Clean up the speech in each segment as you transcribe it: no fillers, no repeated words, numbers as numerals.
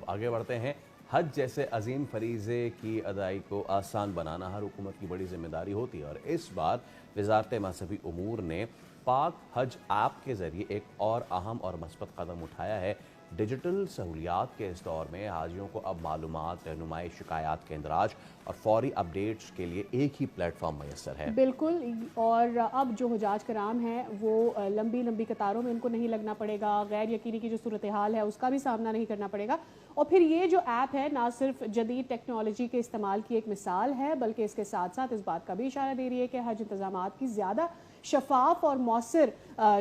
आगे बढ़ते हैं। हज जैसे अजीम फरीज़े की अदाई को आसान बनाना हर हुकूमत की बड़ी जिम्मेदारी होती है, और इस बार वजारत मज़हबी उमूर ने पाक हज ऐप के ज़रिए एक और अहम और मस्बत कदम उठाया है। डिजिटल सहूलियात के इस दौर में हाजियों को अब मालूमात, रहनुमाई, शिकायत के इंदराज और फौरी अपडेट्स के लिए एक ही प्लेटफॉर्म मैसर है। बिल्कुल, और अब जो हुजाज कराम हैं वो लंबी लंबी कतारों में उनको नहीं लगना पड़ेगा, गैर यकीनी की जो सूरत हाल है उसका भी सामना नहीं करना पड़ेगा। और फिर ये जो ऐप है ना सिर्फ जदीद टेक्नोलॉजी के इस्तेमाल की एक मिसाल है, बल्कि इसके साथ साथ इस बात का भी इशारा दे रही है कि हज इंतजामात की ज़्यादा शफाफ और मौसर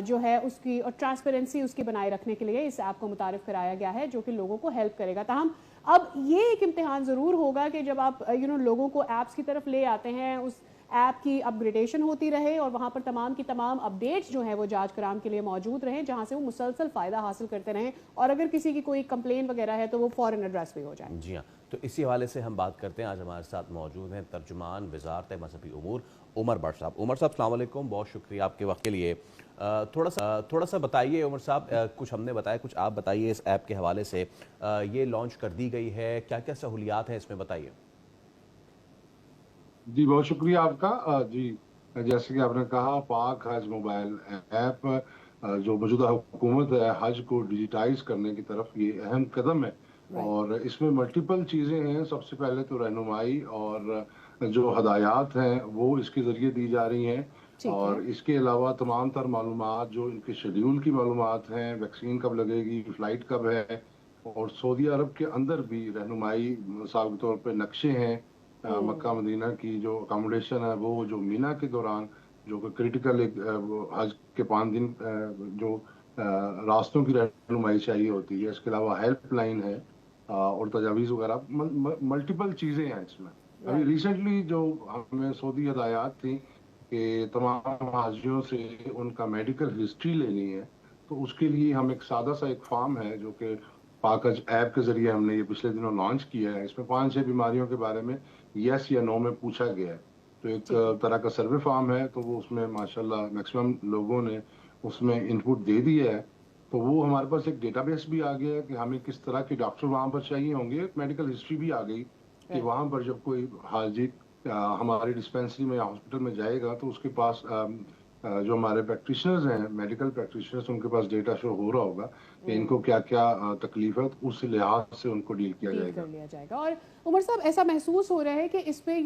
जो है उसकी और ट्रांसपेरेंसी उसकी बनाए रखने के लिए इस ऐप को मुतारिफ कराया गया है, जो कि लोगों को हेल्प करेगा। ताहम अब ये एक इम्तिहान ज़रूर होगा कि जब आप लोगों को ऐप्स की तरफ ले आते हैं, उस ऐप की अपग्रेडेशन होती रहे और वहाँ पर तमाम की तमाम अपडेट्स जो हैं वो जांच कराम के लिए मौजूद रहें, जहाँ से वो मुसलसल फ़ायदा हासिल करते रहें, और अगर किसी की कोई कंप्लेन वगैरह है तो वो फ़ौरन एड्रेस भी हो जाए। जी हाँ, तो इसी हवाले से हम बात करते हैं। आज हमारे साथ मौजूद हैं तर्जुमान वजारत मज़हबी उमूर उमर भट्ट साहब। उमर साहब, अस्सलाम वालेकुम, बहुत शुक्रिया आपके वक्त के लिए। थोड़ा सा बताइए उमर साहब, कुछ हमने बताया, कुछ आप बताइए इस ऐप के हवाले से। ये लॉन्च कर दी गई है, क्या क्या सहूलियात हैं इसमें, बताइए। जी, बहुत शुक्रिया आपका। जी, जैसे कि आपने कहा, पाक हज मोबाइल ऐप जो मौजूदा हुकूमत है हज को डिजिटाइज करने की तरफ, ये अहम कदम है। और इसमें मल्टीपल चीज़ें हैं। सबसे पहले तो रहनुमाई और जो हदायत हैं वो इसके ज़रिए दी जा रही हैं, ठीक है। और इसके अलावा तमाम तर मालूमात, जो इनके शेड्यूल की मालूमात हैं, वैक्सीन कब लगेगी, फ़्लाइट कब है, और सऊदी अरब के अंदर भी रहनुमाई, मिसाल के तौर पे नक्शे हैं मक्का मदीना की जो अकोमोडेशन है, वो जो मीना के दौरान जो कि क्रिटिकल एक हज के 5 दिन जो रास्तों की रहनुमाई चाहिए होती है। इसके अलावा हेल्पलाइन है और तजावीज़ वगैरह, मल्टीपल चीज़ें हैं इसमें। अभी राइट। रिसेंटली जो हमें सऊदी हदायत थी कि तमाम हाजियों से उनका मेडिकल हिस्ट्री लेनी है, तो उसके लिए हम एक सादा सा एक फॉर्म है जो कि पाकज ऐप के जरिए हमने ये पिछले दिनों लॉन्च किया है। इसमें 5-6 बीमारियों के बारे में यस या नो में पूछा गया है। तो एक ठीक है। तरह का सर्वे फॉर्म है, तो वो उसमें माशाल्लाह मैक्सिमम लोगों ने उसमें इनपुट दे दिया है। तो वो हमारे पास एक डेटाबेस भी आ गया है कि हमें किस तरह के डॉक्टर वहाँ पर चाहिए होंगे। मेडिकल हिस्ट्री भी आ गई कि राइट। वहाँ पर जब कोई हाजी हमारी डिस्पेंसरी में या हॉस्पिटल में जाएगा तो उसके पास जो हमारे प्रैक्टिशनर्स हैं, मेडिकल प्रैक्टिशनर्स, उनके पास डेटा शो हो रहा होगा कि इनको क्या क्या तकलीफ है, तो उस लिहाज से उनको डील किया डील कर जाएगा। लिया जाएगा। और उमर साहब, ऐसा महसूस हो रहा है कि इस पे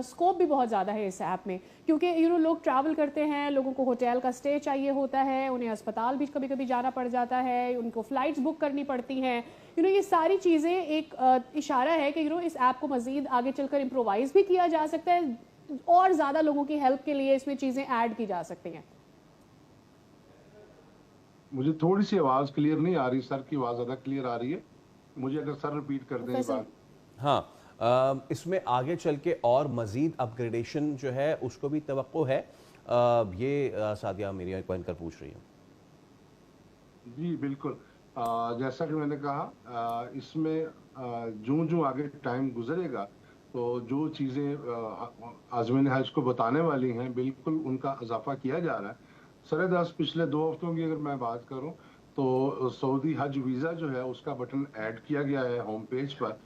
स्कोप भी बहुत ज़्यादा है इस ऐप में, क्योंकि लोग ट्रैवल करते हैं, लोगों को होटल का स्टे चाहिए होता है, उन्हें अस्पताल भी कभी कभी जाना पड़ जाता है, उनको फ़्लाइट्स बुक करनी पड़ती हैं। ये सारी चीज़ें एक इशारा है कि इस ऐप को मज़ीद आगे चलकर इम्प्रोवाइज़ भी किया जा सकता है, और ज़्यादा लोगों की हेल्प के लिए इसमें चीज़ें ऐड की जा सकती हैं। मुझे थोड़ी सी आवाज क्लियर नहीं आ रही, सर की आवाज ज्यादा क्लियर आ रही है। मुझे अगर सर रिपीट कर दें ये फैसल। बात। हाँ, इसमें आगे चल के और मज़ीद अपग्रेडेशन जो है उसको भी तवक्को है, ये सादिया मेरी पॉइंट कर पूछ रही है। जी बिल्कुल। जैसा कि मैंने कहा, इसमें जो जो आगे टाइम गुजरेगा तो जो चीज़ें आज़मीन हज को बताने वाली हैं, बिल्कुल उनका इजाफा किया जा रहा है। सरेदस्त पिछले 2 हफ्तों की अगर मैं बात करूं, तो सऊदी हज वीज़ा जो है उसका बटन ऐड किया गया है होम पेज पर,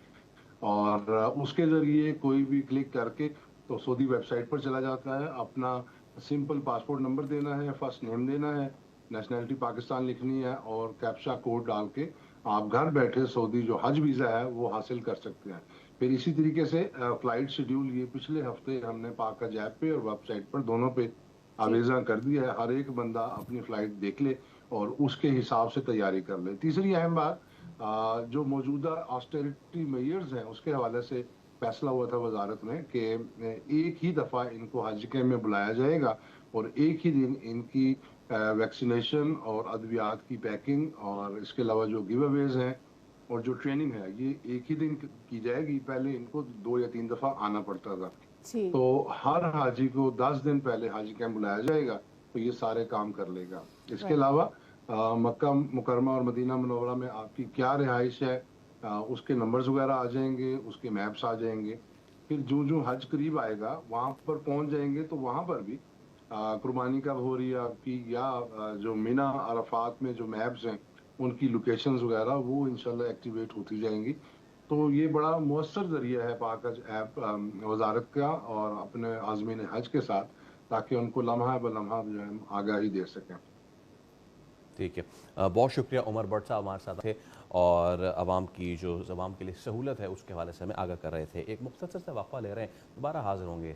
और उसके ज़रिए कोई भी क्लिक करके तो सऊदी वेबसाइट पर चला जाता है। अपना सिंपल पासपोर्ट नंबर देना है, फर्स्ट नेम देना है, नेशनैलिटी पाकिस्तान लिखनी है, और कैप्चा कोड डाल के आप घर बैठे सऊदी जो हज वीज़ा है वो हासिल कर सकते हैं। फिर इसी तरीके से फ्लाइट शेड्यूल ये पिछले हफ्ते हमने पाक हज ऐप पे और वेबसाइट पर दोनों पे जी। आवेदन कर दिया है। हर एक बंदा अपनी फ्लाइट देख ले और उसके हिसाब से तैयारी कर ले। तीसरी अहम बात, जो मौजूदा ऑस्टेरिटी मेयर्स हैं उसके हवाले से फैसला हुआ था वजारत में कि एक ही दफ़ा इनको हज कैम्प में बुलाया जाएगा, और एक ही दिन इनकी वैक्सीनेशन और अद्वियात की पैकिंग, और इसके अलावा जो गिव अवेज हैं और जो ट्रेनिंग है, ये एक ही दिन की जाएगी। पहले इनको 2 या 3 दफ़ा आना पड़ता था। जी। तो हर हाजी को 10 दिन पहले हाजी कैंप बुलाया जाएगा, तो ये सारे काम कर लेगा। इसके राइट। अलावा मक्का मुकरमा और मदीना मुनव्वरा में आपकी क्या रिहाइश है, उसके नंबर्स वगैरह आ जाएंगे, उसके मैप्स आ जाएंगे। फिर जो जो हज करीब आएगा वहां पर पहुंच जाएंगे, तो वहां पर भी कुर्बानी कब हो रही है आपकी, या जो मीना अरफात में जो मैप्स हैं ان کی لوکیشنز وغیرہ وہ انشاءاللہ ایکٹیویٹ ہوتی جائیں گی. تو یہ بڑا مؤثر ذریعہ ہے پاک حج ایپ وزارت کا اور اپنے عازمین حج کے ساتھ، تاکہ ان کو لمحہ بلمحہ جو ہے آگاہی دے سکیں. ٹھیک ہے، بہت شکریہ عمر بٹ صاحب ہمارے ساتھ تھے اور عوام کی جو عوام کے لیے سہولت ہے اس کے حوالے سے ہمیں آگاہ کر رہے تھے. ایک مختصر سے وقفہ لے رہے ہیں، دوبارہ حاضر ہوں گے.